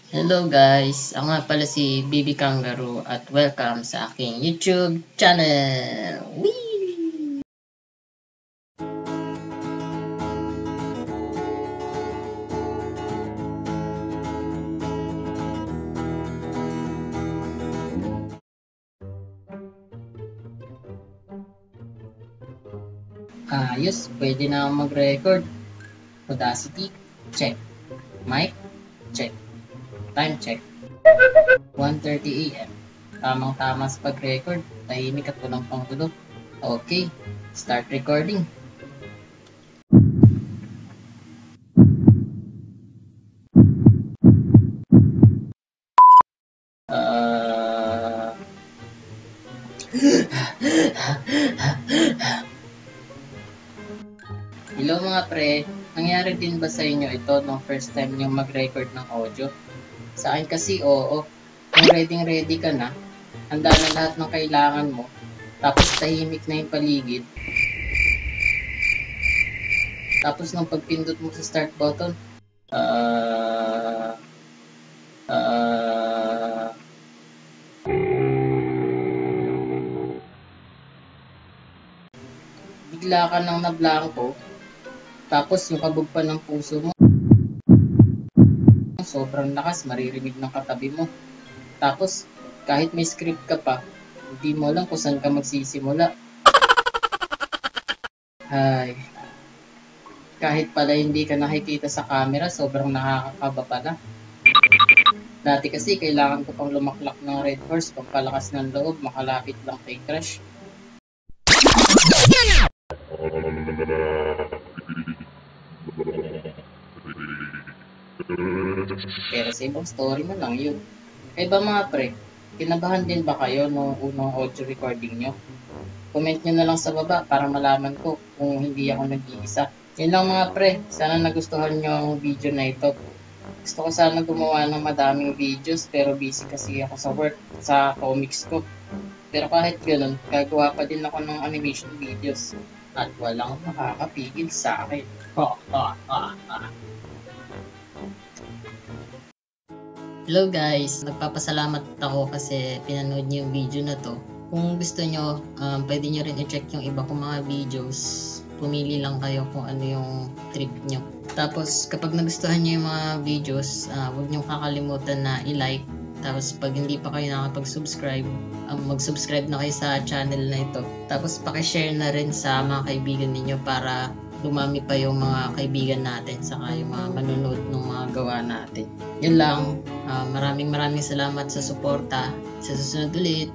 Hello guys! Ako nga pala si Bibi Kangaroo at welcome sa aking YouTube channel! Whee! Ayos, pwede na akong mag-record. Audacity, check. Mic, check. Time check. 1:30 AM. Tamang-tama sa pag-record. Tahimik at walang pangtulog. Okay, start recording. Hello mga pre, nangyari din ba sa inyo ito nung first time nyo mag-record ng audio? Sa akin kasi oo, kung ready ka na, handa na lahat ng kailangan mo, tapos tahimik na yung paligid. Tapos nung pagpindot mo sa start button, bigla ka nang nablangko, tapos yung kabog pa ng puso mo, sobrang lakas, maririnig ng katabi mo. Tapos, kahit may script ka pa, hindi mo alam kung saan ka magsisimula. Ay, kahit pala hindi ka nakikita sa camera, sobrang nakakakaba pala. Dati kasi, kailangan ko pang lumaklak ng Red Horse, pagpalakas ng loob, makalapit lang kay Crush. Pero sa ibang story mo lang yun. Kaya ba mga pre, kinabahan din ba kayo nung unang audio recording nyo? Comment nyo na lang sa baba para malaman ko kung hindi ako nag-iisa. Yun lang mga pre, sana nagustuhan nyo ang video na ito. Gusto ko sana gumawa ng madaming videos pero busy kasi ako sa work, sa comics ko. Pero kahit ganoon, gagawa pa din ako ng animation videos at walang makakapigil sa akin. Hello guys! Nagpapasalamat ako kasi pinanood niyo yung video na to. Kung gusto nyo, pwede nyo rin i-check yung iba kong mga videos. Pumili lang kayo kung ano yung trip nyo. Tapos kapag nagustuhan nyo yung mga videos, huwag nyo kakalimutan na i-like. Tapos pag hindi pa kayo nakapag-subscribe, mag-subscribe na kayo sa channel na ito. Tapos pakishare na rin sa mga kaibigan ninyo para dumami pa yung mga kaibigan natin saka yung mga manunod ng mga gawa natin. Yun lang. Maraming salamat sa suporta. Sa susunod ulit.